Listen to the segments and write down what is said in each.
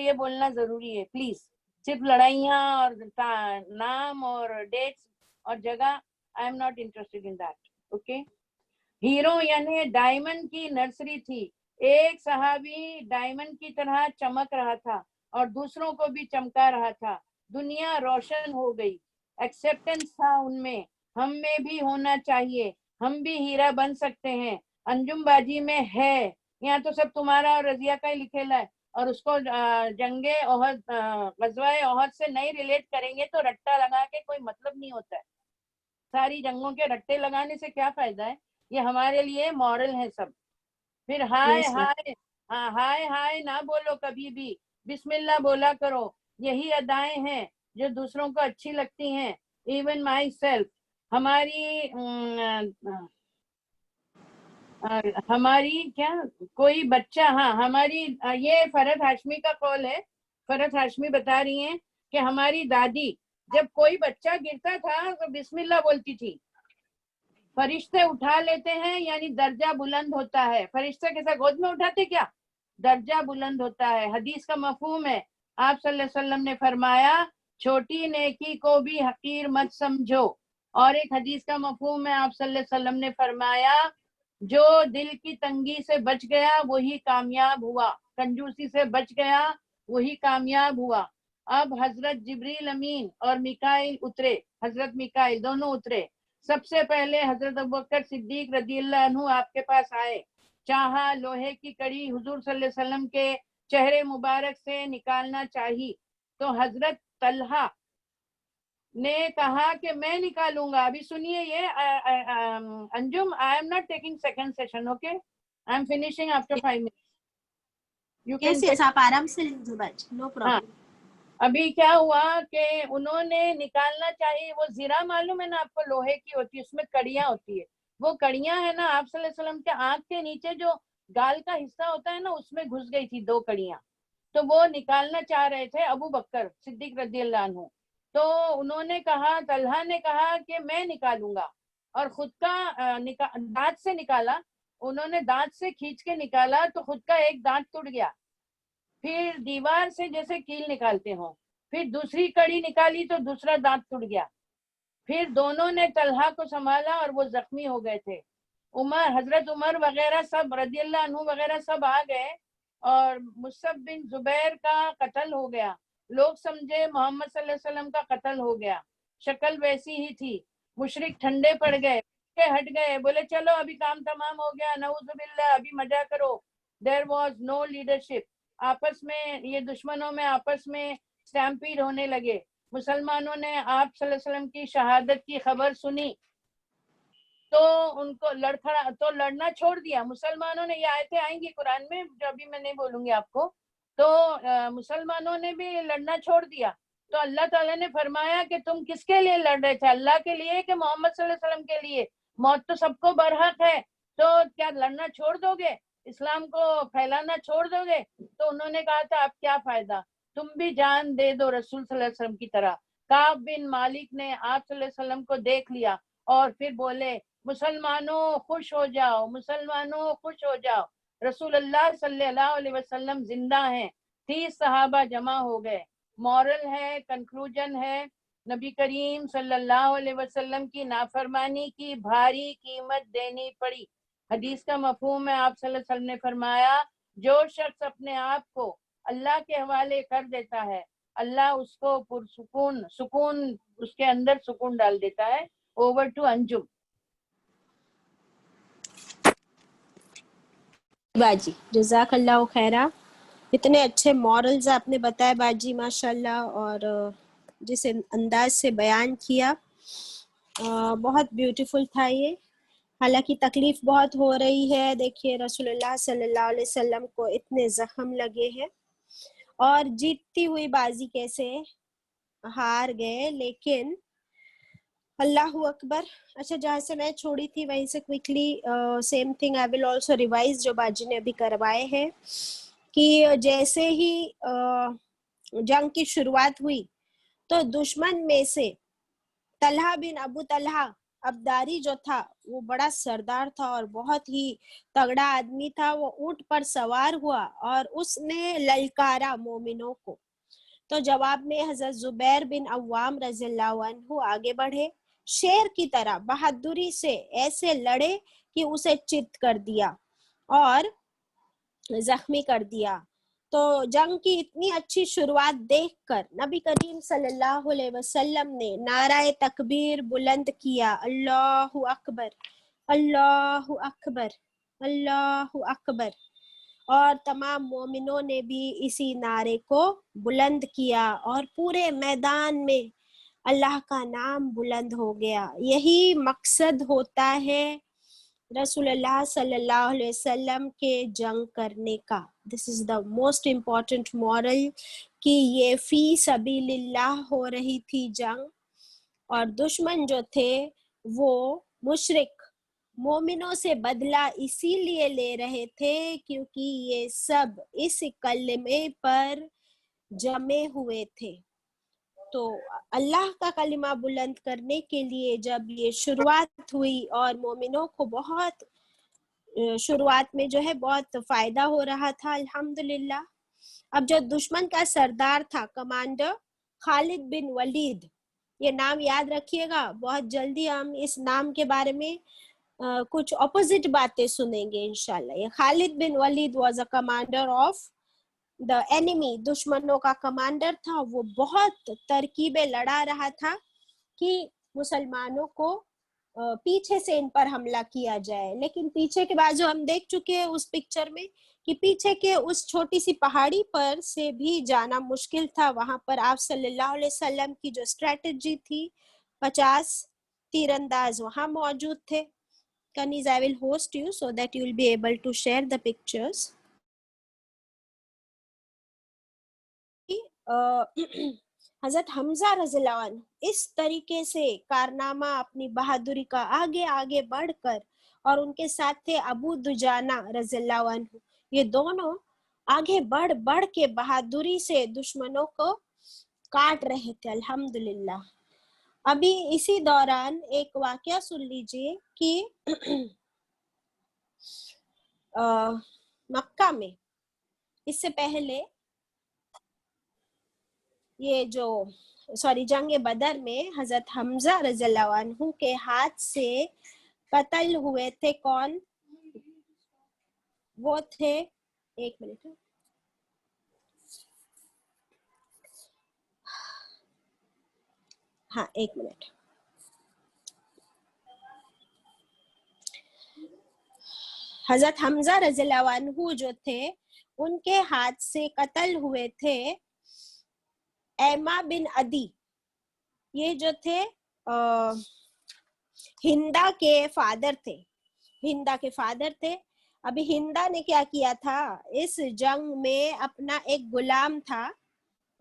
یہ بولنا ضروری ہے پلیز. صرف لڑائیاں اور نام اور ڈیٹس اور جگہ, آئی am not interested in that. Okay. Hero یعنی ڈائمنڈ کی نرسری تھی. ایک صحابی ڈائمنڈ کی طرح چمک رہا تھا اور دوسروں کو بھی چمکا رہا تھا. دنیا روشن ہو گئی. ایکسیپٹنس تھا ان میں. ہم میں بھی ہونا چاہیے. ہم بھی ہیرا بن سکتے ہیں. انجم باجی میں ہے. یہاں تو سب تمہارا اور رضیہ کا ہی لکھےلا ہے, اور اس کو جنگ احد, غزوہ احد سے نہیں ریلیٹ کریں گے تو رٹا لگا کے کوئی مطلب نہیں ہوتا ہے. ساری جنگوں کے رٹے لگانے سے کیا فائدہ ہے؟ یہ ہمارے لیے مورل ہے سب. پھر ہائے ہائے, ہائے ہائے نہ بولو کبھی بھی, بسم اللہ بولا کرو. یہی ادائیں ہیں جو دوسروں کو اچھی لگتی ہیں. Even my self. ہماری کیا کوئی بچہ, ہاں ہماری, یہ فرحت ہاشمی کا قول ہے. فرحت ہاشمی بتا رہی ہیں کہ ہماری دادی جب کوئی بچہ گرتا تھا تو بسم اللہ بولتی تھی. فرشتے اٹھا لیتے ہیں یعنی درجہ بلند ہوتا ہے. فرشتے کیسا گود میں اٹھاتے کیا؟ درجہ بلند ہوتا ہے. حدیث کا مفہوم ہے, آپ صلی اللہ علیہ وسلم نے فرمایا چھوٹی نیکی کو بھی حقیر مت سمجھو. اور ایک حدیث کا مفہوم ہے, آپ صلی اللہ علیہ وسلم نے فرمایا جو دل کی تنگی سے بچ گیا وہی کامیاب ہوا, کنجوسی سے بچ گیا وہی کامیاب ہوا. اب حضرت جبریل امین اور میکائیل اترے. حضرت میکائیل دونوں اترے. سب سے پہلے حضرت ابوبکر صدیق رضی اللہ عنہ آپ کے پاس آئے. چاہا لوہے کی کڑی حضور صلی اللہ علیہ وسلم کے چہرے مبارک سے نکالنا چاہی تو حضرت طلحہ نے کہا کہ میں نکالوں گا. ابھی سنیے یہ Anjum, I am not taking second session. Okay, I am finishing after 5 minutes. You can yes, take. آپ آرام سے نو پرابلم. ابھی کیا ہوا کہ انہوں نے نکالنا چاہیے. وہ زیرہ معلوم ہے نا آپ کو, لوہے کی ہوتی ہے, اس میں کڑیاں ہوتی ہے. وہ کڑیاں ہے نا آپ صلی اللہ علیہ وسلم کے آنکھ کے نیچے جو گال کا حصہ ہوتا ہے نا, اس میں گھس گئی تھی 2 کڑیاں. تو وہ نکالنا چاہ رہے تھے ابو بکر صدیق رضی اللہ عنہ. تو انہوں نے کہا, طلحہ نے کہا کہ میں نکالوں گا, اور خود کا دانت سے نکالا. انہوں نے دانت سے کھینچ کے نکالا تو خود کا ایک دانت ٹوٹ گیا. پھر دیوار سے جیسے کیل نکالتے ہوں, پھر دوسری کڑی نکالی تو دوسرا دانت ٹوٹ گیا. پھر دونوں نے طلحہ کو سنبھالا اور وہ زخمی ہو گئے تھے. حضرت عمر وغیرہ سب رضی اللہ عنہ وغیرہ سب آ گئے, اور مصعب بن زبیر کا قتل ہو گیا. لوگ سمجھے محمد صلی اللہ علیہ وسلم کا قتل ہو گیا. شکل ویسی ہی تھی. مشرک ٹھنڈے پڑ گئے, ہٹ گئے, بولے چلو ابھی کام تمام ہو گیا, نعوذ باللہ ابھی مزہ کرو. There was no leadership. آپس میں یہ دشمنوں میں آپس میں اسٹیمپیڈ ہونے لگے. مسلمانوں نے آپ صلی اللہ علیہ وسلم کی شہادت کی خبر سنی تو ان کو لڑنا چھوڑ دیا. مسلمانوں نے, یہ آیتیں آئیں گی قرآن میں جو ابھی میں نہیں بولوں گی آپ کو, تو مسلمانوں نے بھی لڑنا چھوڑ دیا. تو اللہ تعالیٰ نے فرمایا کہ تم کس کے لیے لڑ رہے تھے, اللہ کے لیے کہ محمد صلی اللہ علیہ وسلم کے لیے؟ موت تو سب کو برحق ہے, تو کیا لڑنا چھوڑ دو گے, اسلام کو پھیلانا چھوڑ دو گے؟ تو انہوں نے کہا تھا اب کیا فائدہ, تم بھی جان دے دو رسول صلی اللہ علیہ وسلم کی طرح. کعب بن مالک نے آپ صلی اللہ علیہ وسلم کو دیکھ لیا اور پھر بولے مسلمانوں خوش ہو جاؤ, مسلمانوں خوش ہو جاؤ, رسول اللہ صلی اللہ علیہ وسلم زندہ ہیں. 30 صحابہ جمع ہو گئے. مورل ہے, کنکلوژن ہے, نبی کریم صلی اللہ علیہ وسلم کی نافرمانی کی بھاری قیمت دینی پڑی. حدیث کا مفہوم ہے, آپ صلی اللہ علیہ وسلم نے فرمایا جو شخص اپنے آپ کو اللہ کے حوالے کر دیتا ہے, اللہ اس کو سکون اس کے اندر سکون ڈال دیتا ہے. اوور ٹو انجم. باجی جزاک اللہ خیرہ. اتنے اچھے مورلز آپ نے بتائے باجی ماشاءاللہ, اور جس انداز سے بیان کیا بہت بیوٹیفل تھا یہ. حالانکہ تکلیف بہت ہو رہی ہے. دیکھیے رسول اللہ صلی اللہ علیہ وسلم کو اتنے زخم لگے ہیں اور جیتتی ہوئی بازی کیسے ہار گئے, لیکن اللہ اکبر. اچھا, جہاں سے میں چھوڑی تھی وہیں سے quickly same thing I will also revise جو باجی نے ابھی کروائے ہیں, کہ جیسے ہی جنگ کی شروعات ہوئی تو دشمن میں سے طلحہ بن ابو طلحہ अब्दारी जो था वो बड़ा सरदार था और बहुत ही तगड़ा आदमी था। वो ऊंट पर सवार हुआ और उसने ललकारा मोमिनों को। तो जवाब में हजरत जुबैर बिन अव्वाम रज़ियल्लाहु अन्हु आगे बढ़े, शेर की तरह बहादुरी से ऐसे लड़े कि उसे चित कर दिया और जख्मी कर दिया। तो जंग की इतनी अच्छी शुरुआत देखकर नबी करीम सल्लल्लाहु अलैहि वसल्लम ने नाराए तकबीर बुलंद किया, अल्लाहु अकबर, अल्लाहु अकबर, अल्लाहु अकबर। और तमाम मोमिनों ने भी इसी नारे को बुलंद किया और पूरे मैदान में अल्लाह का नाम बुलंद हो गया। यही मकसद होता है रसूलुल्लाह सल्लल्लाहु अलैहि वसल्लम के जंग करने का। This is the most important moral कि ये फी सबीलिल्लाह हो रही थी जंग, और दुश्मन जो थे वो मुशरिक मोमिनों से बदला इसीलिए ले रहे थे क्योंकि ये सब इस कलमे पर जमे हुए थे। तो अल्लाह का कलिमा बुलंद करने के लिए जब ये शुरुआत हुई और मोमिनों को बहुत शुरुआत में जो है बहुत फायदा हो रहा था अल्हम्दुलिल्लाह। अब जो दुश्मन का सरदार था कमांडर खालिद बिन वलीद, ये नाम याद रखिएगा, बहुत जल्दी हम इस नाम के बारे में कुछ ऑपोजिट बातें सुनेंगे इंशाल्लाह। ये Khalid bin Walid was a commander of the enemy, दुश्मनों का कमांडर था। वो बहुत तरकीबें लड़ा रहा था कि मुसलमानों को पीछे से इन पर हमला किया जाए, लेकिन पीछे के बाद जो हम देख चुके हैं उस पिक्चर में कि पीछे के उस छोटी सी पहाड़ी पर से भी जाना मुश्किल था। वहां पर आप सल्लल्लाहु अलैहि वसल्लम की जो स्ट्रेटजी थी, 50 तीरंदाज वहां मौजूद थे। Kanis, I will host you so that you will be able to share the pictures. हजरत हमजा रज़ियल्लाहु अन्हु इस तरीके से कारनामा अपनी बहादुरी का आगे आगे बढ़कर, और उनके साथ थे अबू दुजाना रज़ियल्लाहु अन्हु, ये दोनों आगे बढ़ बढ़ के बहादुरी से दुश्मनों को काट रहे थे अल्हम्दुलिल्लाह। अभी इसी दौरान एक वाकया सुन लीजिए कि मक्का में इससे पहले ये जो जंग बदर में हजरत हमजा रज़ियल्लाहु अन्हु के हाथ से कत्ल हुए थे। कौन वो थे? एक मिनट, हाँ एक मिनट। हजरत हमजा रज़ियल्लाहु अन्हु जो थे उनके हाथ से कत्ल हुए थे ऐमा बिन अदी, ये जो थे हिंदा के फादर थे, हिंदा के फादर थे। अभी हिंदा ने क्या किया था, इस जंग में अपना एक गुलाम था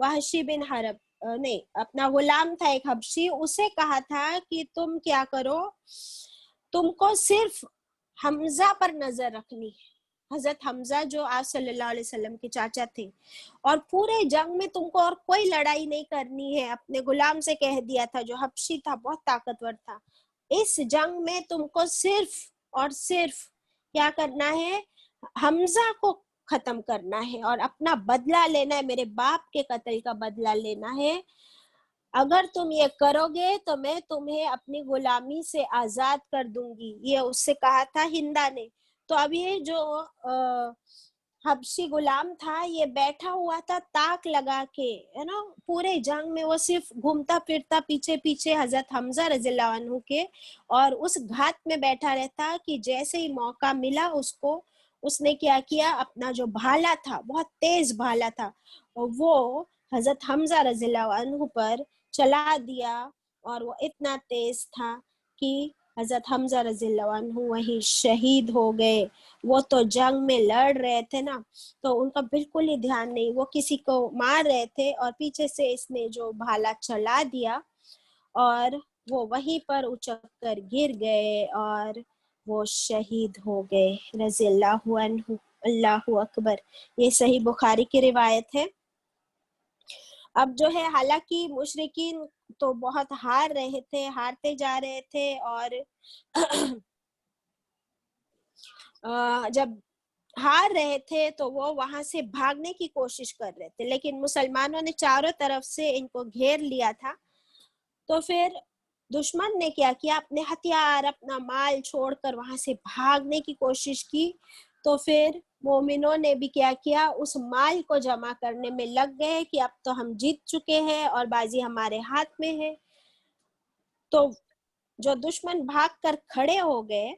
वहशी बिन हरब, नहीं अपना गुलाम था एक हबशी, उसे कहा था कि तुम क्या करो, तुमको सिर्फ हमजा पर नजर रखनी है। हजरत हमजा जो आप सल्लल्लाहु अलैहि वसल्लम के चाचा थे, और पूरे जंग में तुमको और कोई लड़ाई नहीं करनी है। अपने गुलाम से कह दिया था, जो हबशी था बहुत ताकतवर था, इस जंग में तुमको सिर्फ और सिर्फ क्या करना है, हमजा को खत्म करना है और अपना बदला लेना है, मेरे बाप के कत्ल का बदला लेना है। अगर तुम ये करोगे तो मैं तुम्हें अपनी गुलामी से आजाद कर दूंगी, ये उससे कहा था हिंदा ने। तो अब ये जो हबशी गुलाम था ये बैठा हुआ था ताक लगा के, है ना, पूरे जंग में वो सिर्फ घूमता फिरता पीछे पीछे हजरत हमजा रज़ियल्लाहु अन्हु के, और उस घात में बैठा रहता कि जैसे ही मौका मिला उसको, उसने क्या किया, अपना जो भाला था, बहुत तेज भाला था, वो हजरत हमजा रज़ियल्लाहु अन्हु पर चला दिया, और वो इतना तेज था कि हजरत हमजा रज़ियल्लाहु अन्हु वहीं शहीद हो गए। वो तो जंग में लड़ रहे थे ना, तो उनका बिल्कुल ही ध्यान नहीं, वो किसी को मार रहे थे और पीछे से इसने जो भाला चला दिया और वो वहीं पर उचक कर गिर गए और वो शहीद हो गए रज़ियल्लाहु अन्हु। अल्लाहु अकबर। ये सही बुखारी की रिवायत है। अब जो है, हालांकि मुशरिकीन تو بہت ہار رہے تھے، ہارتے جا رہے تھے، اور جب ہار رہے تھے تو وہ وہاں سے بھاگنے کی کوشش کر رہے تھے، لیکن مسلمانوں نے چاروں طرف سے ان کو گھیر لیا تھا. تو پھر دشمن نے کیا کیا، اپنے ہتھیار اپنا مال چھوڑ کر وہاں سے بھاگنے کی کوشش کی. تو پھر مومنوں نے بھی کیا کیا، اس مال کو جمع کرنے میں لگ گئے کہ اب تو ہم جیت چکے ہیں اور بازی ہمارے ہاتھ میں ہے. تو جو دشمن بھاگ کر کھڑے ہو گئے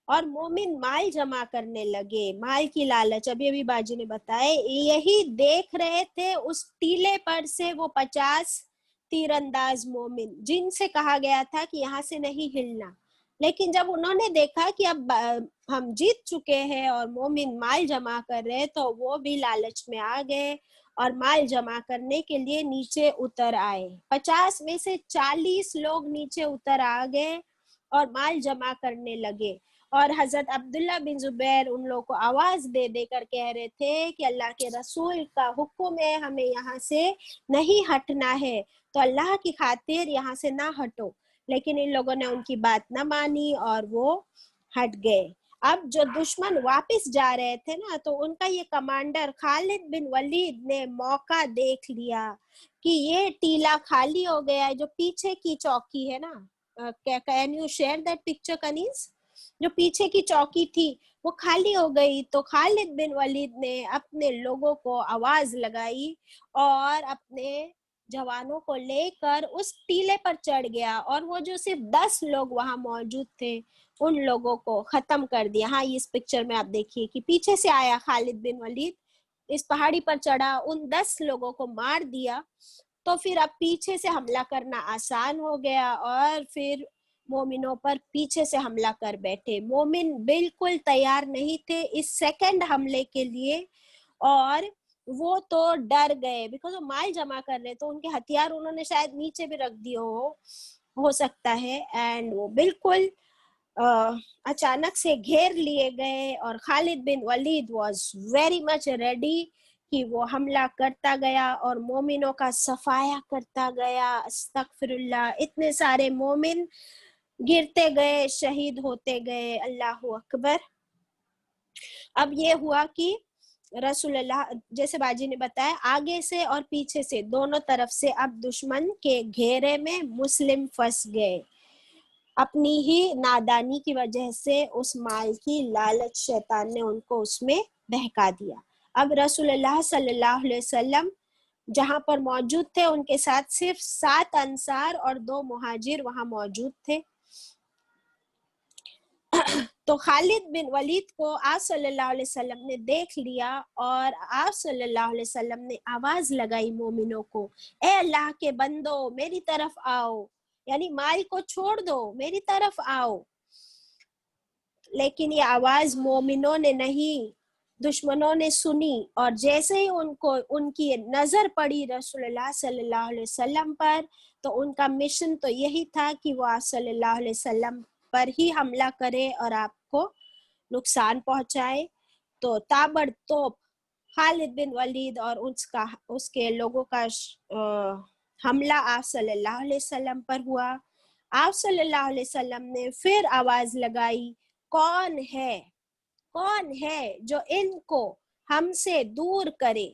اور مومن مال جمع کرنے لگے، مال کی لالچ ابھی باجی نے بتائے، یہی دیکھ رہے تھے اس ٹیلے پر سے وہ 50 تیر انداز مومن جن سے کہا گیا تھا کہ یہاں سے نہیں ہلنا. لیکن جب انہوں نے دیکھا کہ اب ہم جیت چکے ہیں اور مومن مال جمع کر رہے، تو وہ بھی لالچ میں آ گئے اور مال جمع کرنے کے لیے نیچے اتر آئے. 50 میں سے 40 لوگ نیچے اتر آ گئے اور مال جمع کرنے لگے. اور حضرت عبداللہ بن زبیر ان لوگوں کو آواز دے دے کر کہہ رہے تھے کہ اللہ کے رسول کا حکم ہے، ہمیں یہاں سے نہیں ہٹنا ہے، تو اللہ کی خاطر یہاں سے نہ ہٹو. لیکن ان لوگوں نے ان کی بات نہ مانی اور وہ ہٹ گئے. اب جو دشمن واپس جا رہے تھے نا، تو ان کا یہ کمانڈر خالد بن ولید نے موقع دیکھ لیا کہ یہ ٹیلا خالی ہو گیا ہے. جو پیچھے کی چوکی ہے نا، can you share that picture Kaneez? جو پیچھے کی چوکی تھی وہ خالی ہو گئی. تو خالد بن ولید نے اپنے لوگوں کو آواز لگائی اور اپنے جوانوں کو لے کر اس ٹیلے پر چڑھ گیا، اور وہ جو صرف 10 لوگ وہاں موجود تھے ان لوگوں کو ختم کر دیا. ہاں، اس پکچر میں آپ دیکھیے کہ پیچھے سے آیا خالد بن ولید، اس پہاڑی پر چڑھا، ان 10 لوگوں کو مار دیا. تو پھر اب پیچھے سے حملہ کرنا آسان ہو گیا اور پھر مومنوں پر پیچھے سے حملہ کر بیٹھے. مومن بالکل تیار نہیں تھے اس سیکنڈ حملے کے لیے، اور وہ تو ڈر گئے بیکاز وہ مال جمع کر رہے تو ان کے ہتھیار انہوں نے شاید نیچے بھی رکھ دیے ہو سکتا ہے. اینڈ وہ بالکل اچانک سے گھیر لیے گئے، اور خالد بن ولید واز ویری مچ ریڈی کہ وہ حملہ کرتا گیا اور مومنوں کا صفایا کرتا گیا. استغفر اللہ، اتنے سارے مومن گرتے گئے، شہید ہوتے گئے. اللہ اکبر. اب یہ ہوا کہ رسول اللہ، جیسے باجی نے بتایا، آگے سے اور پیچھے سے دونوں طرف سے اب دشمن کے گھیرے میں مسلم پھنس گئے. اپنی ہی نادانی کی وجہ سے اس مال کی لالچ شیطان نے ان کو اس میں بہکا دیا. اب رسول اللہ صلی اللہ علیہ وسلم جہاں پر موجود تھے ان کے ساتھ صرف 7 انصار اور 2 مہاجر وہاں موجود تھے. تو خالد بن ولید کو آپ صلی اللہ علیہ وسلم نے دیکھ لیا اور آپ صلی اللہ علیہ وسلم نے آواز لگائی مومنوں کو، اے اللہ کے بندو میری طرف آؤ، یعنی مال کو چھوڑ دو، میری طرف آؤ. لیکن یہ آواز مومنوں نے نہیں، دشمنوں نے سنی، اور جیسے ہی ان کی نظر پڑی رسول اللہ صلی اللہ علیہ وسلم پر، تو ان کا مشن تو یہی تھا کہ وہ آپ صلی اللہ علیہ وسلم پر ہی حملہ کرے اور آپ کو نقصان پہنچائے. تو تابڑ توپ خالد بن ولید اور اس کے لوگوں کا حملہ آپ صلی اللہ علیہ وسلم پر ہوا. آپ صلی اللہ علیہ وسلم نے پھر آواز لگائی، کون ہے جو ان کو ہم سے دور کرے،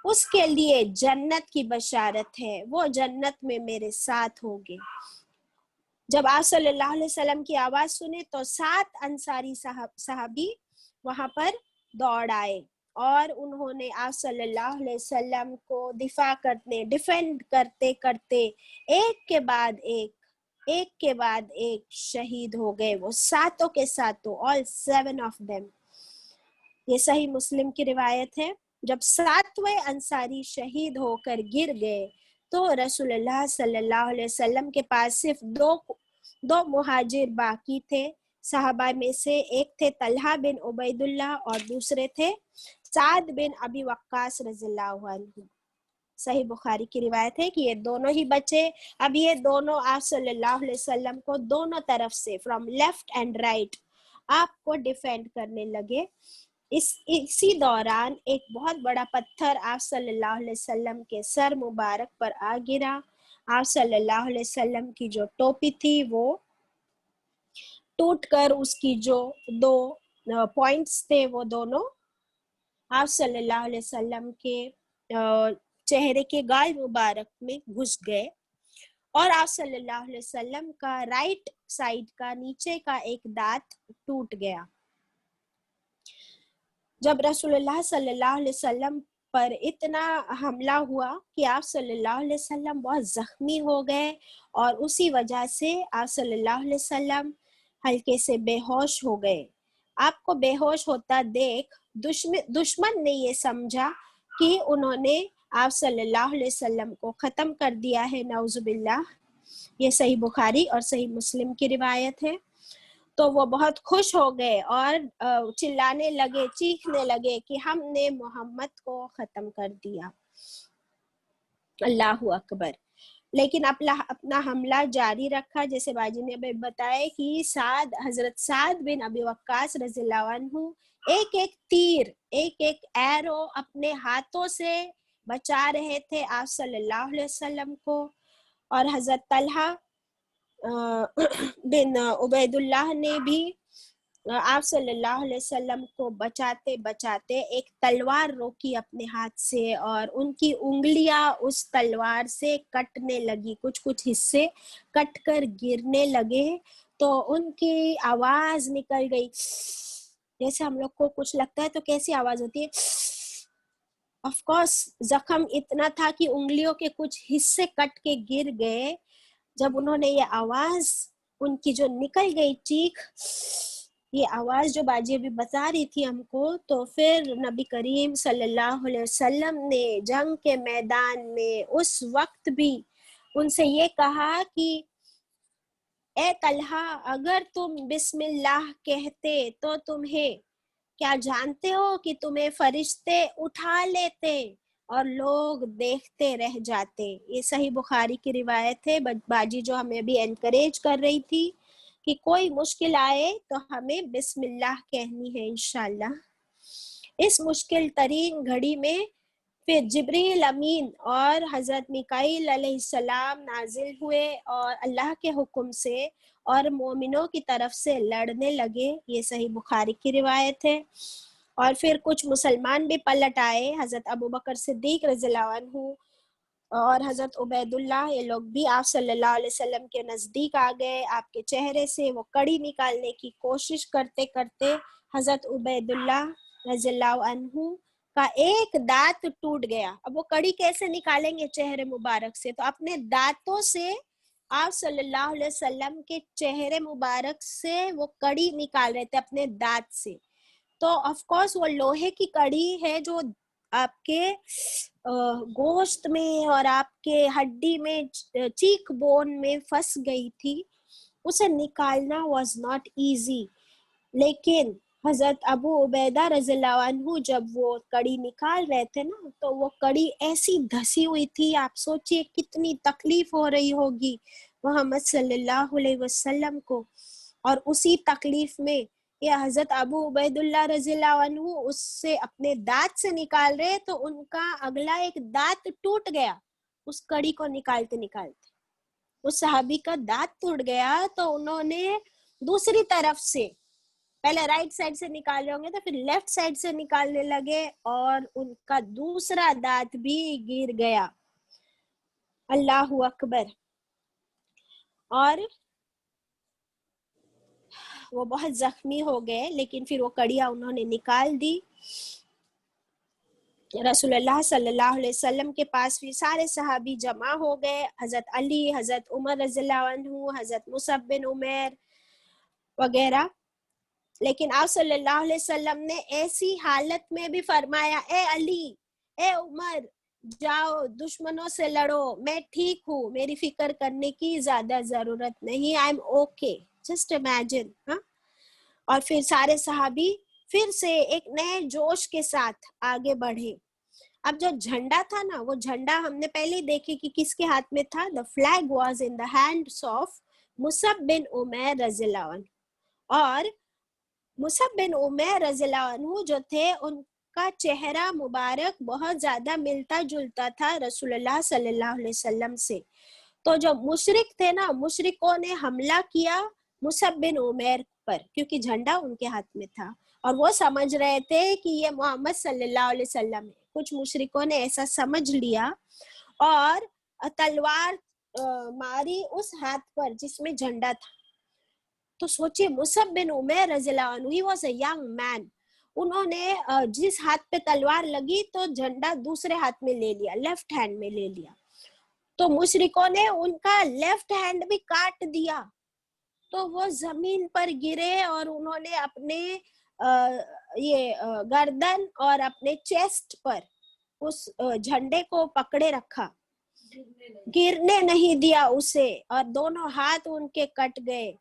اس کے لیے جنت کی بشارت ہے، وہ جنت میں میرے ساتھ ہوں گے. جب آپ صلی اللہ علیہ وسلم کی آواز سنے تو 7 انصاری صحابی وہاں پر دوڑ آئے اور انہوں نے آپ صلی اللہ علیہ وسلم کو ڈیفینڈ کرتے کرتے ایک کے بعد ایک شہید ہو گئے. وہ 7 کے 7 all 7 of them. یہ صحیح مسلم کی روایت ہے. جب 7ویں انصاری شہید ہو کر گر گئے تو رسول اللہ صلی اللہ علیہ وسلم کے پاس صرف دو مہاجر باقی تھے. صحابہ میں سے ایک تھے طلحہ بن عبید اللہ اور دوسرے تھے سعد بن ابی وقاص رضی اللہ عنہ. صحیح بخاری کی روایت ہے کہ یہ دونوں ہی بچے. اب یہ دونوں آپ صلی اللہ علیہ وسلم کو دونوں طرف سے فرام لیفٹ اینڈ رائٹ آپ کو ڈیفینڈ کرنے لگے. اسی دوران ایک بہت بڑا پتھر آپ صلی اللہ علیہ وسلم کے سر مبارک پر آ گرا. आप सल्लल्लाहु अलैहि वसल्लम की जो टोपी थी वो टूट कर उसकी जो दो पॉइंट्स थे वो दोनों आप सल्लल्लाहु अलैहि वसल्लम के चेहरे के गाल मुबारक में घुस गए और आप सल्लल्लाहु अलैहि वसल्लम का राइट साइड का नीचे का एक दांत टूट गया। जब रसूलुल्लाह सल्लल्लाहु अलैहि वसल्लम पर इतना हमला हुआ कि आप सल्लल्लाहु अलैहि वसल्लम बहुत जख्मी हो गए और उसी वजह से आप सल्लल्लाहु अलैहि वसल्लम हल्के से बेहोश हो गए। आपको बेहोश होता देख दुश्मन ने ये समझा कि उन्होंने आप सल्लल्लाहु अलैहि वसल्लम को ख़त्म कर दिया है, नाउजुबिल्लाह। ये सही बुखारी और सही मुस्लिम की रिवायत है। तो वो बहुत खुश हो गए और चिल्लाने लगे, चीखने लगे कि हमने मोहम्मद को ख़त्म कर दिया। अल्लाहु अकबर। लेकिन अपना हमला जारी रखा। जैसे बाजी ने अभी बताया कि हजरत साद बिन अबी वक्कास रज़ियल्लाहु अन्हु एक एक तीर, एक एक एरो अपने हाथों से बचा रहे थे आप सल्लल्लाहु अलैहि वसल्लम को। और हजरत तलहा बिन उबैदुल्लाह ने भी आप सल्लल्लाहु अलैहि वसल्लम को बचाते बचाते एक तलवार रोकी अपने हाथ से और उनकी उंगलियां उस तलवार से कटने लगी, कुछ कुछ हिस्से कट कर गिरने लगे। तो उनकी आवाज निकल गई, जैसे हम लोग को कुछ लगता है तो कैसी आवाज होती है। ऑफ कोर्स जख्म इतना था कि उंगलियों के कुछ हिस्से कट के गिर गए। जब उन्होंने ये आवाज उनकी जो निकल गई चीख, ये आवाज जो बाजी अभी बता रही थी हमको, तो फिर नबी करीम सल्लल्लाहु अलैहि वसल्लम ने जंग के मैदान में उस वक्त भी उनसे ये कहा कि ए तलहा, अगर तुम बिस्मिल्लाह कहते तो तुम्हें क्या जानते हो कि तुम्हें फरिश्ते उठा लेते और लोग देखते रह जाते। ये सही बुखारी की रिवायत है। बाजी जो हमें भी एनकरेज कर रही थी कि कोई मुश्किल आए तो हमें बिस्मिल्लाह कहनी है इंशाल्लाह। इस मुश्किल तरीन घड़ी में फिर जिब्रील अमीन और हजरत मिकाईल अलैहिस्सलाम नाजिल हुए और अल्लाह के हुक्म से और मोमिनों की तरफ से लड़ने लगे। ये सही बुखारी की रिवायत है। और फिर कुछ मुसलमान भी पलट आए। हजरत अबू बकर सिद्दीक रज़ियल्लाहु अन्हु और हजरत उबैदुल्लाह, ये लोग भी आप सल्लल्लाहु अलैहि वसल्लम के नजदीक आ गए। आपके चेहरे से वो कड़ी निकालने की कोशिश करते करते हजरत उबैदुल्लाह रज़ियल्लाहु अन्हु का एक दांत टूट गया। अब वो कड़ी कैसे निकालेंगे चेहरे मुबारक से? तो अपने दांतों से आप सल्लल्लाहु अलैहि वसल्लम के चेहरे मुबारक से वो कड़ी निकाल रहे थे अपने दांत से। तो ऑफ कोर्स वो लोहे की कड़ी है जो आपके गोश्त में और आपके हड्डी में, चीक बोन में फंस गई थी। उसे निकालना वाज नॉट इजी। लेकिन हजरत अबू उबैदा रज़ियल्लाहु अन्हु जब वो कड़ी निकाल रहे थे ना, तो वो कड़ी ऐसी धसी हुई थी, आप सोचिए कितनी तकलीफ हो रही होगी मोहम्मद सल्लल्लाहु अलैहि वसल्लम को। और उसी तकलीफ में ये हजरत अबू उबैदुल्लाह रज़ियल्लाहु अन्हु उससे अपने दांत से निकाल रहे, तो उनका अगला एक दांत टूट गया उस कड़ी को निकालते निकालते। उस सहाबी का दांत टूट गया तो उन्होंने दूसरी तरफ से, पहले राइट साइड से निकाल रहे होंगे तो फिर लेफ्ट साइड से निकालने लगे और उनका दूसरा दांत भी गिर गया। अल्लाहु अकबर। और वो बहुत जख्मी हो गए, लेकिन फिर वो कड़ियां उन्होंने निकाल दी। रसूलुल्लाह सल्लल्लाहु अलैहि वसल्लम के पास फिर सारे सहाबी जमा हो गए। हजरत अली, हजरत उमर रज़ियल्लाहु अन्हु, हजरत मुसअब बिन उमैर वगैरह। लेकिन आप सल्लल्लाहु अलैहि वसल्लम ने ऐसी हालत में भी फरमाया, ए अली, ए उमर, जाओ दुश्मनों से लड़ो, मैं ठीक हूँ, मेरी फिक्र करने की ज्यादा जरूरत नहीं, I am okay, just imagine. हाँ। और फिर सारे सहाबी फिर से एक नए जोश के साथ आगे बढ़े। अब जो झंडा था ना, वो झंडा हमने पहले ही देखे कि किसके हाथ में था। The flag was in the hands of Musab bin Umair रज़ियल्लाहु अन्हु। और मुसअब बिन उमैर रज़ियल्लाहु अन्हु जो थे, उनका चेहरा मुबारक बहुत ज्यादा मिलता जुलता था रसूलुल्लाह सल्लल्लाहु अलैहि वसल्लम से। तो जो मुशरिक थे ना, मुशरिकों ने हमला किया मुसअब बिन उमैर पर, क्योंकि झंडा उनके हाथ में था और वो समझ रहे थे कि ये मोहम्मद सल्लल्लाहु अलैहि वसल्लम है। कुछ मुशरिकों ने ऐसा समझ लिया और तलवार मारी उस हाथ पर जिसमें झंडा था। तो सोचिए, मुसअब बिन उमैर रज़ियल्लाहु अन्हु, he was a young man, उन्होंने जिस हाथ पे तलवार लगी तो झंडा दूसरे हाथ में ले लिया, लेफ्ट हैंड में ले लिया। तो मुशरिकों ने उनका लेफ्ट हैंड भी काट दिया, तो वो जमीन पर गिरे और उन्होंने अपने गर्दन और अपने चेस्ट पर उस झंडे को पकड़े रखा, गिरने नहीं दिया उसे, और दोनों हाथ उनके कट गए।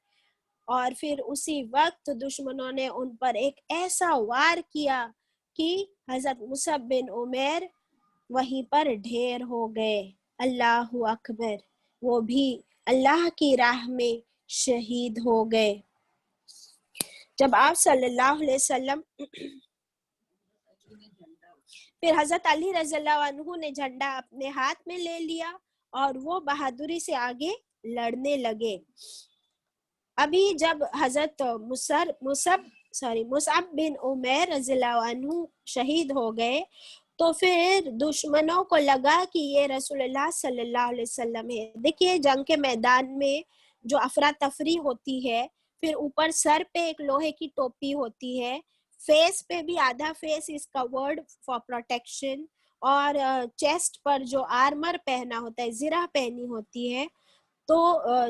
और फिर उसी वक्त दुश्मनों ने उन पर एक ऐसा वार किया कि हजरत मुसअब बिन उमैर वहीं पर ढेर हो गए। अल्लाहु अकबर, वो भी अल्लाह की राह में शहीद हो गए। जब आप सल्लल्लाहु अलैहि वसल्लम, फिर हजरत अली रज़ियल्लाहु अन्हु ने झंडा अपने हाथ में ले लिया और वो बहादुरी से आगे लड़ने लगे। अभी जब हजरत मुसअब बिन उमैर रज़ियल्लाहु अन्हु शहीद हो गए, तो फिर दुश्मनों को लगा कि ये रसूलुल्लाह सल्लल्लाहु अलैहि वसल्लम है। देखिए, जंग के मैदान में जो अफरा तफरी होती है, फिर ऊपर सर पे एक लोहे की टोपी होती है, फेस पे भी आधा face is covered for protection, और चेस्ट पर जो आर्मर पहना होता है, जिरा पहनी होती है। तो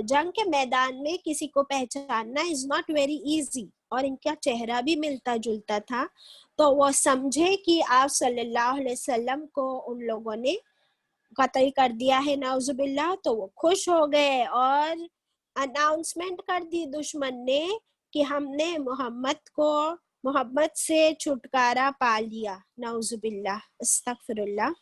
जंग के मैदान में किसी को पहचानना इज नॉट वेरी इजी, और इनका चेहरा भी मिलता जुलता था। तो वो समझे कि आप सल्लल्लाहु अलैहि वसल्लम को उन लोगों ने कत्ल कर दिया है, नाउजुबिल्लाह। तो वो खुश हो गए और अनाउंसमेंट कर दी दुश्मन ने कि हमने मोहम्मद से छुटकारा पा लिया, नाउजुबिल्लाह, अस्तगफिरुल्लाह।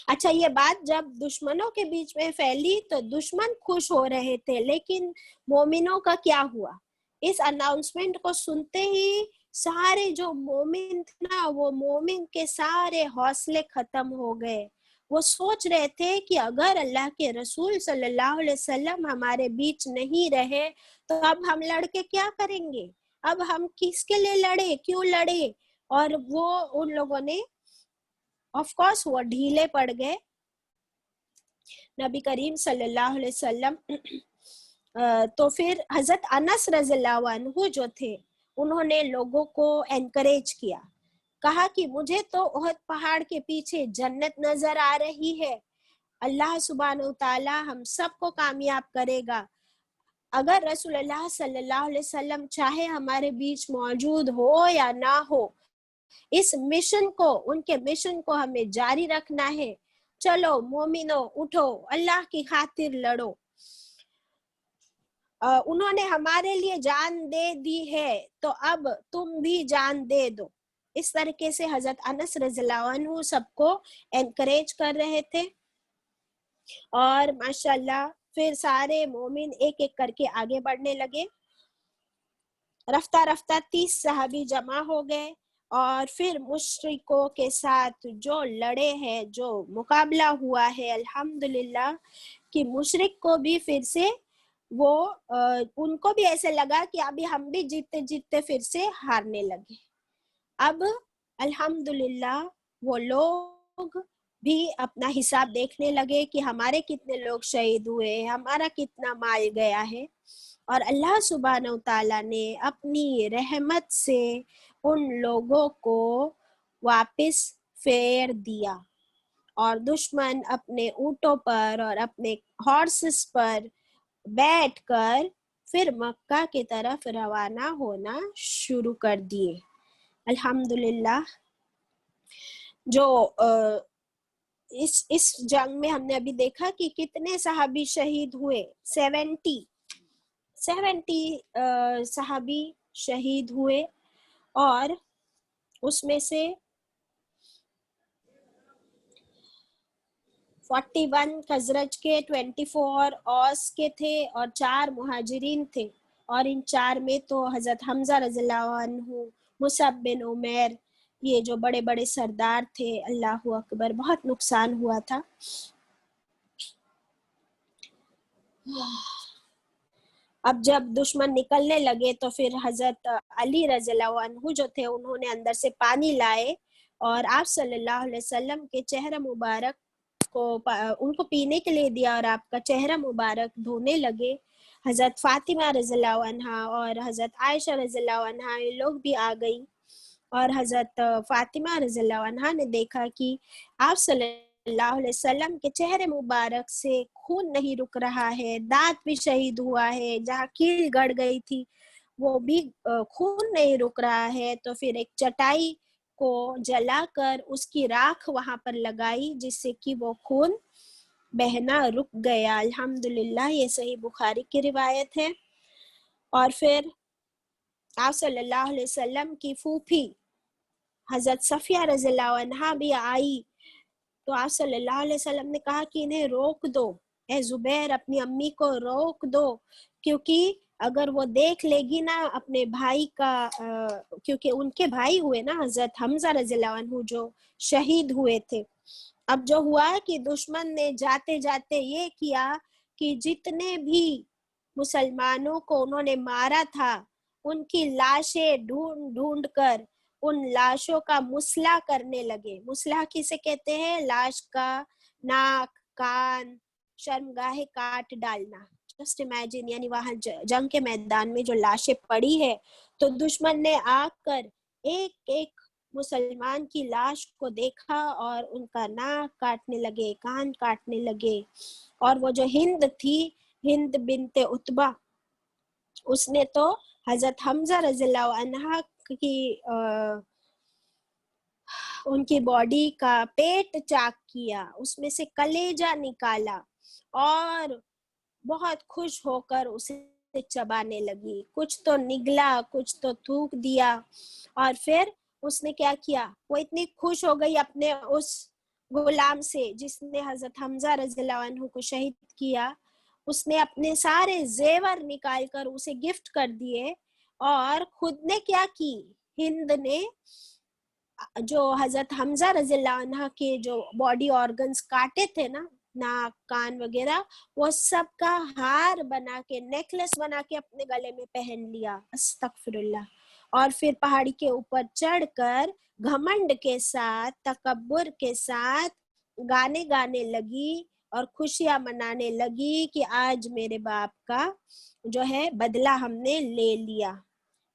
अच्छा, ये बात जब दुश्मनों के बीच में फैली तो दुश्मन खुश हो रहे थे, लेकिन मोमिनों का क्या हुआ? इस अनाउंसमेंट को सुनते ही सारे जो मोमिन थे ना, वो मोमिन के सारे हौसले खत्म हो गए। वो सोच रहे थे कि अगर अल्लाह के रसूल सल्लल्लाहु अलैहि वसल्लम हमारे बीच नहीं रहे तो अब हम लड़के क्या करेंगे, अब हम किसके लिए लड़े, क्यों लड़े। और वो उन लोगों ने ऑफ कोर्स वो ढीले पड़ गए। नबी करीम सल्लल्लाहु अलैहि वसल्लम तो फिर हजरत अनस रज़ियल्लाहु अन्हु जो थे, उन्होंने लोगों को एनकरेज किया, कहा कि मुझे तो ओहद पहाड़ के पीछे जन्नत नजर आ रही है, अल्लाह सुब्हानहू तआला हम सबको कामयाब करेगा। अगर रसूलुल्लाह सल्लल्लाहु अलैहि वसल्लम चाहे हमारे बीच मौजूद हो या ना हो, इस मिशन को, उनके मिशन को हमें जारी रखना है। चलो मोमिनो, उठो, अल्लाह की खातिर लड़ो। उन्होंने हमारे लिए जान दे दी है, तो अब तुम भी जान दे दो। इस तरीके से हजरत अनस रज़ियल्लाहु अन्हु सबको एनकरेज कर रहे थे। और माशाल्लाह फिर सारे मोमिन एक एक करके आगे बढ़ने लगे। रफ्ता रफ्ता 30 सहाबी जमा हो गए और फिर मुशरिकों के साथ जो लड़े हैं, जो मुकाबला हुआ है, अल्हम्दुलिल्लाह कि मुशरिक को भी फिर से वो उनको भी ऐसे लगा कि अभी हम भी जीतते जीतते फिर से हारने लगे। अब अल्हम्दुलिल्लाह वो लोग भी अपना हिसाब देखने लगे कि हमारे कितने लोग शहीद हुए, हमारा कितना माल गया है। और अल्लाह सुब्हानहू तआला ने अपनी रहमत से उन लोगों को वापस फेर दिया और दुश्मन अपने ऊंटों पर और अपने हॉर्सेस पर बैठकर फिर मक्का की तरफ रवाना होना शुरू कर दिए। अल्हम्दुलिल्लाह, जो इस जंग में हमने अभी देखा कि कितने सहाबी शहीद हुए। 70 सहाबी शहीद हुए और उसमें से 41 खजरज के, 24 औस के थे और 4 मुहाजिरीन थे। और इन 4 में तो हजरत हमजा रज़ियल्लाहु अन्हु, मुसअब बिन उमैर, ये जो बड़े बड़े सरदार थे, अल्लाहु अकबर, बहुत नुकसान हुआ था। अब जब दुश्मन निकलने लगे तो फिर हजरत अली रज़ियल्लाहु अन्हु जो थे उन्होंने अंदर से पानी लाए और आप सल्लल्लाहु अलैहि वसल्लम के चेहरा मुबारक को उनको पीने के लिए दिया और आपका चेहरा मुबारक धोने लगे। हजरत फातिमा रज़ियल्लाहु अन्हा और हजरत आयशा रज़ियल्लाहु अन्हा ये लोग भी आ गई और हजरत फातिमा रज़ियल्लाहु अन्हा ने देखा कि आप सल्लल्लाहु अलैहि वसल्लम के चेहरे मुबारक से खून नहीं रुक रहा है, दांत भी शहीद हुआ है, जहाँ कील गड़ गई थी वो भी खून नहीं रुक रहा है। तो फिर एक चटाई को जलाकर उसकी राख वहां पर लगाई जिससे कि वो खून बहना रुक गया। अल्हम्दुलिल्लाह, ये सही बुखारी की रिवायत है। और फिर आप सल्लल्लाहु अलैहि वसल्लम की फूफी हजरत सफिया रज़ियल्लाहु अन्हा भी आई तो आप सल्लल्लाहु अलैहि वसल्लम ने कहा कि इन्हें रोक दो, ए जुबैर अपनी अम्मी को रोक दो, क्योंकि अगर वो देख लेगी ना अपने भाई का क्योंकि उनके भाई हुए ना हजरत हमजा रज़ियल्लाहु अन्हु जो शहीद हुए थे। अब जो हुआ कि दुश्मन ने जाते जाते ये किया कि जितने भी मुसलमानों को उन्होंने मारा था उनकी लाशें ढूंढ ढूंढ कर उन लाशों का मुसला करने लगे। मुसला किसे कहते हैं? लाश का नाक, कान, शर्मगाहे काट डालना। जस्ट इमेजिन, यानी वहां जंग के मैदान में जो लाशें पड़ी है तो दुश्मन ने आकर एक एक मुसलमान की लाश को देखा और उनका नाक काटने लगे, कान काटने लगे। और वो जो हिंद थी, हिंद बिनते उतबा, उसने तो हजरत हमजा रज़ियल्लाहु अन्हा की उनकी बॉडी का पेट चाक किया, उसमें से कलेजा निकाला और बहुत खुश होकर उसे चबाने लगी। कुछ तो निगला, कुछ तो थूक दिया। और फिर उसने क्या किया, वो इतनी खुश हो गई अपने उस गुलाम से जिसने हजरत हमजा रज़ियल्लाहु अन्हु को शहीद किया, उसने अपने सारे जेवर निकाल कर उसे गिफ्ट कर दिए। और खुद ने क्या की, हिंद ने जो हजरत हमजा रज़ियल्लाहु अन्हा के जो बॉडी ऑर्गन्स काटे थे ना, नाक, कान वगैरह, वो सब का हार बना के, नेकलेस बना के अपने गले में पहन लिया। अस्तगफिरुल्लाह। और फिर पहाड़ी के ऊपर चढ़कर घमंड के साथ, तकब्बुर के साथ गाने गाने लगी और खुशियां मनाने लगी कि आज मेरे बाप का जो है बदला हमने ले लिया।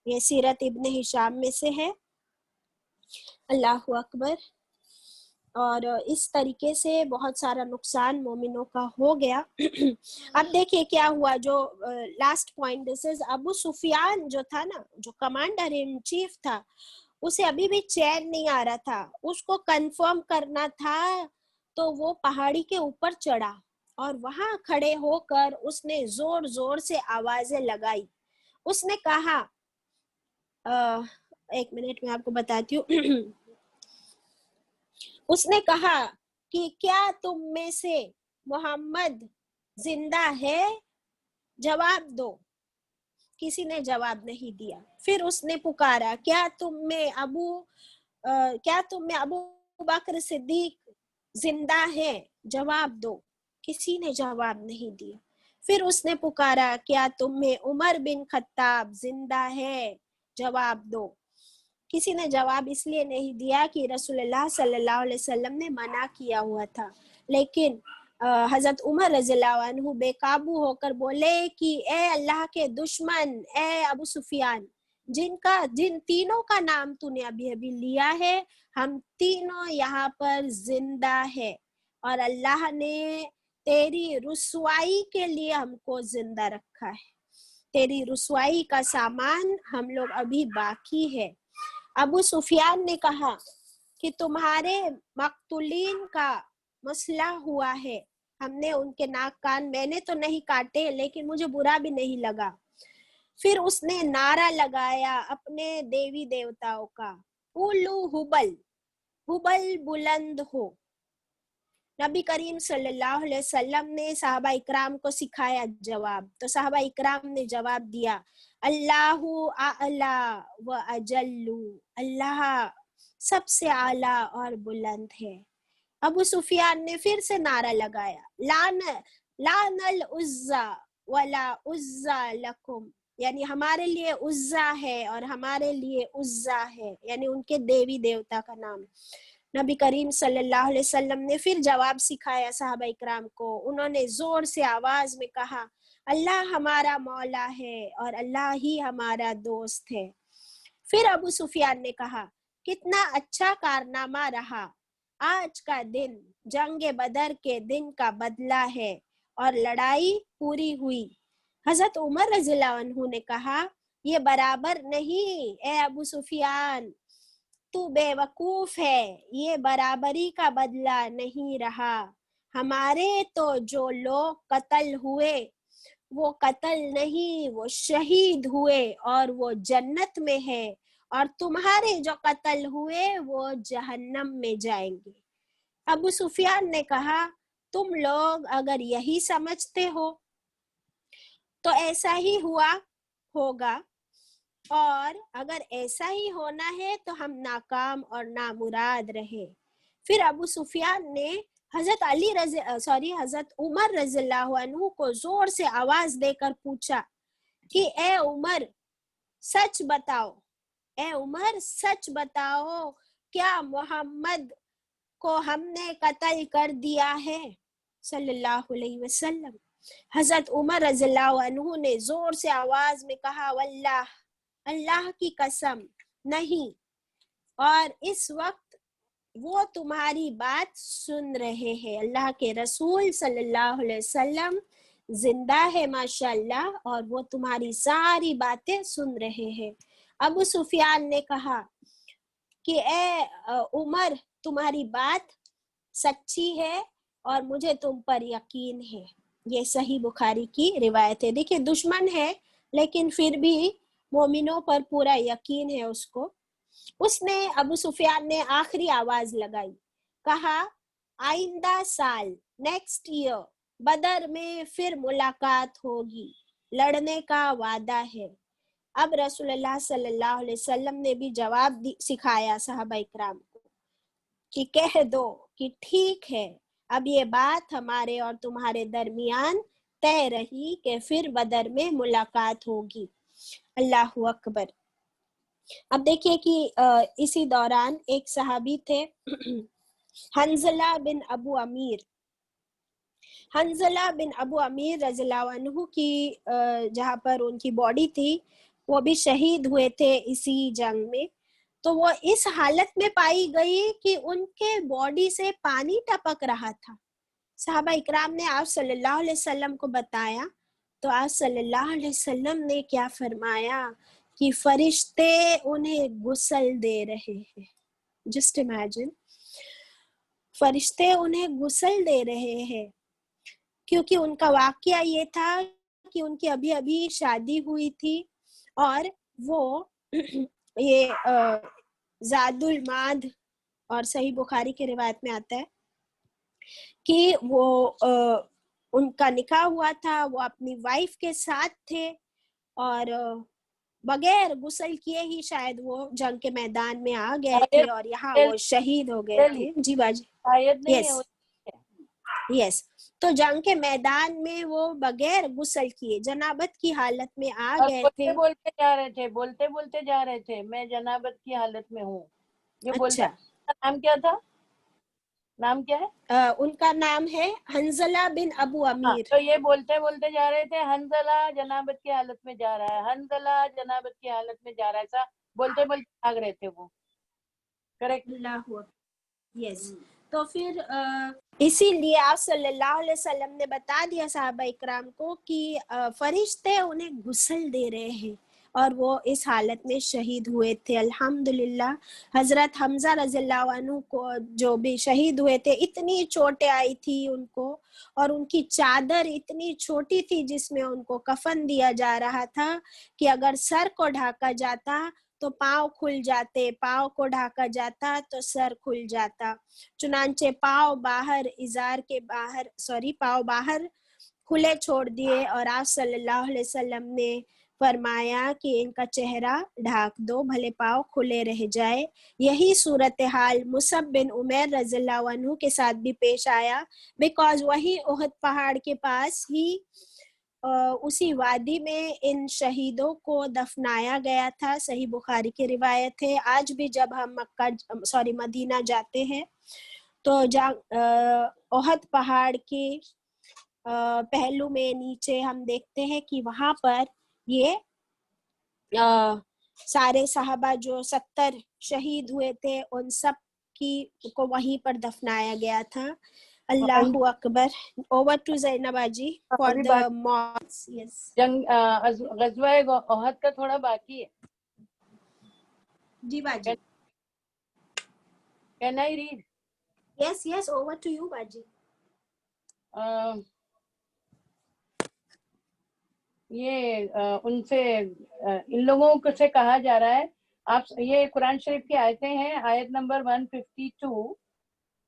ये सीरत इब्ने हिशाम में से है। अल्लाहु अकबर। और इस तरीके से बहुत सारा नुकसान मोमिनों का हो गया। अब देखिए क्या हुआ, जो last point, this is Abu Sufiyan जो था ना, जो कमांडर इन चीफ था, उसे अभी भी चैन नहीं आ रहा था। उसको कंफर्म करना था तो वो पहाड़ी के ऊपर चढ़ा और वहां खड़े होकर उसने जोर जोर से आवाजें लगाई। उसने कहा, एक मिनट में आपको बताती हूँ। उसने कहा कि क्या तुम में से मोहम्मद जिंदा है? जवाब दो। किसी ने जवाब नहीं दिया। फिर उसने पुकारा, क्या तुम में अबू बकर सिद्दीक जिंदा है? जवाब दो। किसी ने जवाब नहीं दिया। फिर उसने पुकारा, क्या तुम में उमर बिन खत्ताब जिंदा है? जवाब दो। किसी ने जवाब इसलिए नहीं दिया कि रसूलुल्लाह सल्लल्लाहु अलैहि वसल्लम ने मना किया हुआ था। लेकिन हजरत उमर रज़ियल्लाहु अन्हु बेकाबू होकर बोले कि ए अल्लाह के दुश्मन, ए अबू सुफियान, जिन तीनों का नाम तूने अभी अभी लिया है, हम तीनों यहाँ पर जिंदा है और अल्लाह ने तेरी रुसवाई के लिए हमको जिंदा रखा है। तेरी रुसवाई का सामान हम लोग अभी बाकी है। अबू सुफियान ने कहा कि तुम्हारे मक्तूलीन का मसला हुआ है, हमने उनके नाक कान, मैंने तो नहीं काटे लेकिन मुझे बुरा भी नहीं लगा। फिर उसने नारा लगाया अपने देवी देवताओं का, उलू हुबल, हुबल बुलंद हो। नबी करीम सल्लल्लाहु अलैहि वसल्लम ने साहबा इकराम को सिखाया जवाब। तो साहबा इकराम ने जवाब दिया, अल्लाहु आला व अजल्लु, अल्लाह सबसे आला और बुलंद है। अबू सुफियान ने फिर से नारा लगाया, लानत, लानल उज्जा वला उज्जा लकुम, यानी हमारे लिए उज्जा है और हमारे लिए उज्जा है, यानी उनके देवी देवता का नाम। नबी करीम सल्लल्लाहु अलैहि वसल्लम ने फिर जवाब सिखाया सहाबा इकराम को। उन्होंने जोर से आवाज में कहा, अल्लाह हमारा मौला है और अल्लाह ही हमारा दोस्त है। फिर अबू सुफियान ने कहा, कितना अच्छा कारनामा रहा, आज का दिन जंग बदर के दिन का बदला है और लड़ाई पूरी हुई। हजरत उमर रज़ियल्लाहु अन्हु ने कहा, ये बराबर नहीं ए अबू सुफियान, तू बेवकूफ है, ये बराबरी का बदला नहीं रहा। हमारे तो जो लोग कत्ल हुए वो कत्ल नहीं, वो शहीद हुए और वो जन्नत में है, और तुम्हारे जो कत्ल हुए वो जहन्नम में जाएंगे। अबू सुफियान ने कहा, तुम लोग अगर यही समझते हो तो ऐसा ही हुआ होगा, और अगर ऐसा ही होना है तो हम नाकाम और नामुराद रहे। फिर अबू सुफियान ने हजरत उमर रज़ियल्लाहु अन्हु को जोर से आवाज देकर पूछा कि ए उमर सच बताओ, ए उमर सच बताओ, क्या मोहम्मद को हमने कत्ल कर दिया है सल्लल्लाहु अलैहि वसल्लम। हजरत उमर रज़ियल्लाहु अन्हु ने जोर से आवाज में कहा, वल्लाह, अल्लाह की कसम नहीं, और इस वक्त वो तुम्हारी बात सुन रहे हैं। अल्लाह के रसूल सल्लल्लाहु अलैहि वसल्लम जिंदा है माशाअल्लाह, और वो तुम्हारी सारी बातें सुन रहे हैं। अबू सुफियान ने कहा कि ए उमर, तुम्हारी बात सच्ची है और मुझे तुम पर यकीन है। ये सही बुखारी की रिवायत है। देखिए, दुश्मन है लेकिन फिर भी मोमिनों पर पूरा यकीन है उसको। उसने, अबू सुफियान ने आखिरी आवाज लगाई, कहा, आइंदा साल, नेक्स्ट ईयर, बदर में फिर मुलाकात होगी, लड़ने का वादा है। अब रसूलुल्लाह सल्लल्लाहु अलैहि वसल्लम ने भी जवाब सिखाया सहाबा इकराम को कि कह दो कि ठीक है, अब ये बात हमारे और तुम्हारे दरमियान तय रही कि फिर बदर में मुलाकात होगी। अल्लाहु अकबर। अब देखिए कि इसी दौरान एक सहाबी थे हंजला बिन अबू अमीर। हंजला बिन अबू अमीर रज़ियल्लाहु अन्हु की जहाँ पर उनकी बॉडी थी वो भी शहीद हुए थे इसी जंग में। तो वो इस हालत में पाई गई कि उनके बॉडी से पानी टपक रहा था। सहाबा इकराम ने आप सल्लल्लाहु अलैहि वसल्लम को बताया, तो आप सल्लल्लाहु अलैहि वसल्लम ने क्या फरमाया कि फरिश्ते उन्हें गुस्ल दे रहे हैं। जस्ट इमेजिन, फरिश्ते उन्हें गुस्ल दे रहे हैं, क्योंकि उनका वाकया ये था कि उनकी अभी अभी शादी हुई थी और वो ये ज़ादुल माद, और सही बुखारी के रिवायत में आता है कि वो उनका निकाह हुआ था, वो अपनी वाइफ के साथ थे और बगैर गुस्ल किए ही शायद वो जंग के मैदान में आ गए थे और यहाँ वो शहीद हो गए थे। जी बाजी, शायद नहीं यस यस। तो जंग के मैदान में वो बगैर गुस्ल किए जनाबत की हालत में आ गए थे। बोलते जा रहे थे, बोलते बोलते जा रहे थे, मैं जनाबत की हालत में हूँ। ये बोलते, नाम क्या था? नाम क्या है? उनका नाम है हंजला बिन अबू अमीर। तो ये बोलते बोलते जा रहे थे, हंजला जनाबत की हालत में जा रहा है, हंजला जनाबत की हालत में जा रहा है, ऐसा बोलते बोलते भाग रहे थे वो। Correct, yes. तो फिर इसीलिए आप सल्लल्लाहु अलैहि वसल्लम ने बता दिया साहबा इकराम को कि फरिश्ते उन्हें गुस्ल दे रहे हैं, और वो इस हालत में शहीद हुए थे। अल्हम्दुलिल्लाह। हजरत हमजा रज़ियल्लाहु अन्हु को जो भी शहीद हुए थे, इतनी चोटें आई थी उनको, और उनकी चादर इतनी छोटी थी जिसमें उनको कफन दिया जा रहा था कि अगर सर को ढाका जाता तो पाँव खुल जाते, पाँव को ढाका जाता तो सर खुल जाता। चुनांचे पाँव बाहर, इजार के बाहर, पाँव बाहर खुले छोड़ दिए, और आप सल्लल्लाहु अलैहि वसल्लम ने फरमाया कि इनका चेहरा ढाक दो, भले पाँव खुले रह जाए। यही सूरत हाल मुसब बिन उमैर रज़ियल्लाहु अन्हु के साथ भी पेश आया, बिकॉज वही उहद पहाड़ के पास ही उसी वादी में इन शहीदों को दफनाया गया था। सही बुखारी की रिवायत है। आज भी जब हम मदीना जाते हैं तो उहद पहाड़ के पहलू में नीचे हम देखते हैं कि वहाँ पर ये सारे साहबा जो 70 शहीद हुए थे उन सब की को वहीं पर दफनाया गया था। अल्लाहु अकबर। Over to Zainaba ji for the malls. Yes, ग़ज़वा ओहद का थोड़ा बाकी है जी बाजी। Can I read? Yes, over to you बाजी। ये उनसे इन लोगों को से कहा जा रहा है, आप ये कुरान शरीफ की आयतें हैं, आयत नंबर 152।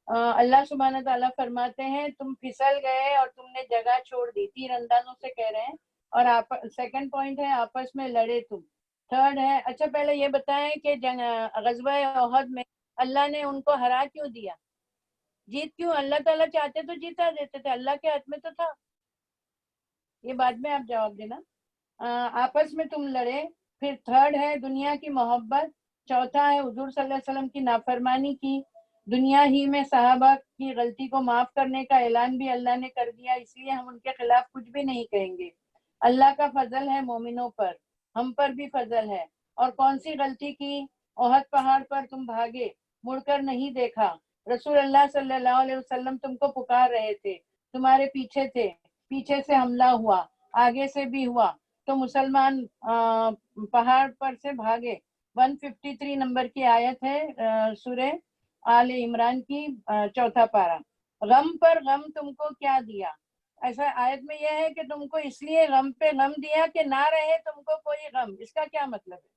अल्लाह सुब्हान ताला फरमाते हैं तुम फिसल गए और तुमने जगह छोड़ दी। तीर अंदाजों से कह रहे हैं। और आप सेकंड पॉइंट है आपस में लड़े तुम। थर्ड है, अच्छा पहले ये बताएं कि ग़ज़वा ओहद में अल्लाह ने उनको हरा क्यों दिया? जीत क्यों? अल्लाह ताला चाहते तो जीता देते थे, अल्लाह के हाथ में तो था। ये बाद में आप जवाब देना। आपस में तुम लड़े। फिर थर्ड है दुनिया की मोहब्बत। चौथा है हुजूर सल्लल्लाहु अलैहि वसल्लम की नाफरमानी की। दुनिया ही में सहाबा की गलती को माफ करने का ऐलान भी अल्लाह ने कर दिया, इसलिए हम उनके खिलाफ कुछ भी नहीं कहेंगे। अल्लाह का फजल है मोमिनों पर, हम पर भी फजल है। और कौन सी गलती की? ओहद पहाड़ पर तुम भागे, मुड़कर नहीं देखा। रसूल अल्लाह सल्लल्लाहु अलैहि वसल्लम तुमको पुकार रहे थे, तुम्हारे पीछे थे, पीछे से हमला हुआ, आगे से भी हुआ, तो मुसलमान पहाड़ पर से भागे। 153 नंबर की आयत है सूरह आले इमरान की चौथा पारा। गम पर गम तुमको क्या दिया? ऐसा आयत में यह है कि तुमको इसलिए गम पे गम दिया कि ना रहे तुमको कोई गम। इसका क्या मतलब है?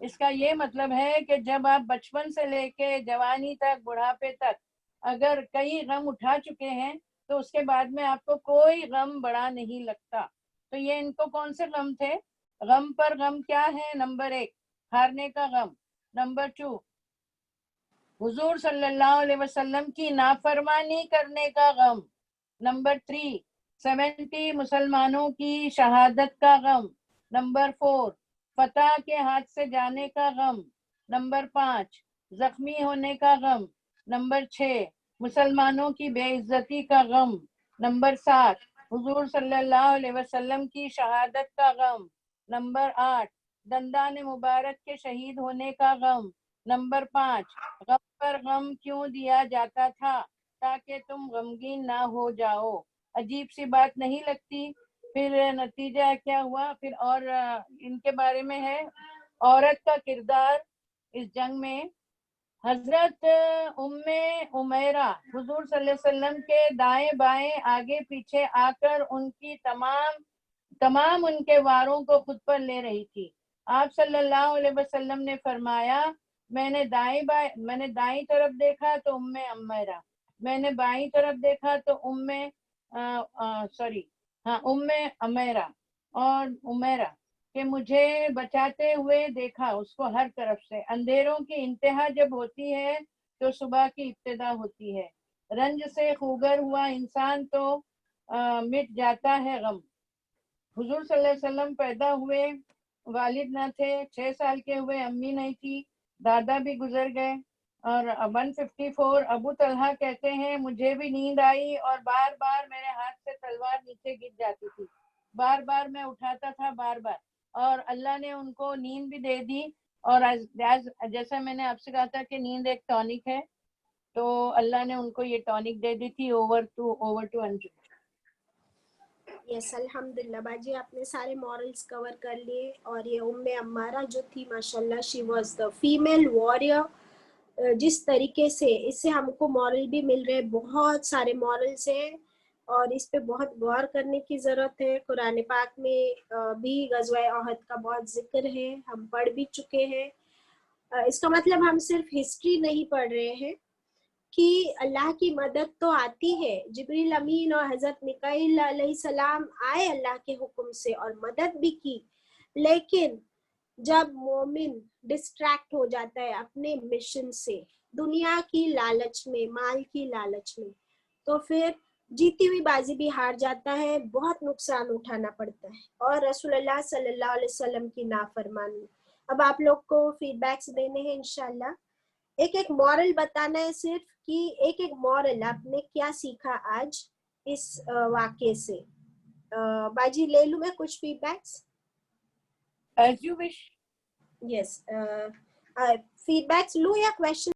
इसका ये मतलब है कि जब आप बचपन से लेके जवानी तक, बुढ़ापे तक अगर कई गम उठा चुके हैं तो उसके बाद में आपको कोई गम बड़ा नहीं लगता। तो ये इनको कौन से गम थे? गम पर गम क्या है? नंबर 1 हारने का गम, नंबर 2 हुजूर सल्लल्लाहु अलैहि वसल्लम की नाफरमानी करने का गम, नंबर 3 70 मुसलमानों की शहादत का गम, नंबर 4 फतह के हाथ से जाने का गम, नंबर 5 जख्मी होने का गम, नंबर 6 मुसलमानों की बेइज्जती का गम, नंबर 7 हुजूर सल्लल्लाहु अलैहि वसल्लम की शहादत का गम, नंबर 8 दंदान मुबारक के शहीद होने का गम, नंबर 5 गम पर गम क्यों दिया जाता था? ताकि तुम गमगीन ना हो जाओ। अजीब सी बात नहीं लगती? फिर नतीजा क्या हुआ? फिर और इनके बारे में है, औरत का किरदार इस जंग में। हजरत उम्मे उमैरा हुजूर सल्लल्लाहु अलैहि वसल्लम के दाएं बाएं आगे पीछे आकर उनकी तमाम उनके वारों को खुद पर ले रही थी। आप सल्लल्लाहु अलैहि वसल्लम ने फरमाया मैंने दाईं तरफ देखा तो उम्मे उमैरा, मैंने बाईं तरफ देखा तो उम्मे उमैरा और उमैरा कि मुझे बचाते हुए देखा उसको हर तरफ से। अंधेरों की इंतहा जब होती है तो सुबह की इब्तिदा होती है। रंज से खूगर हुआ इंसान तो मिट जाता है गम। हुजूर सल्लल्लाहु अलैहि वसल्लम पैदा हुए, वालिद न थे, 6 साल के हुए, अम्मी नहीं थी, दादा भी गुजर गए। और 154 अबू तलहा कहते हैं मुझे भी नींद आई और बार बार मेरे हाथ से तलवार नीचे गिर जाती थी, बार बार मैं उठाता था, बार बार, और अल्लाह ने उनको नींद भी दे दी। और जैसा मैंने आपसे कहा था कि नींद एक टॉनिक है, तो अल्लाह ने उनको ये टॉनिक दे दी थी। Over to Anju. यस, अल्हम्दुलिल्लाह बाजी, आपने सारे मॉरल्स कवर कर लिए। और ये उम्मे अम्मारा जो थी माशाल्लाह, she was the female warrior. जिस तरीके से इससे हमको मॉरल भी मिल रहे, बहुत सारे मॉरल्स हैं और इस पे बहुत गौर करने की ज़रूरत है। कुरान पाक में भी ग़ज़वा ओहद का बहुत जिक्र है, हम पढ़ भी चुके हैं। इसका मतलब हम सिर्फ हिस्ट्री नहीं पढ़ रहे हैं कि अल्लाह की मदद तो आती है। जिब्रील अमीन और हज़रत मिकाईल अलैहिस्सलाम आए अल्लाह के हुक्म से और मदद भी की, لیکن جب مومن ڈسٹریکٹ ہو جاتا ہے اپنے مشن سے, دنیا کی لالچ میں, مال کی لالچ میں, تو پھر جیتی ہوئی بازی بھی ہار جاتا ہے, بہت نقصان اٹھانا پڑتا ہے, اور رسول اللہ صلی اللہ علیہ وسلم کی نافرمانی. اب آپ لوگ کو فیڈ بیکس دینے ہیں انشاءاللہ. ایک ایک مورل بتانا ہے صرف, کہ ایک ایک مورل آپ نے کیا سیکھا آج اس واقعے سے. باجی لے لوں میں کچھ feedbacks? As you wish. Yes, feedbacks لوں یا کویشچن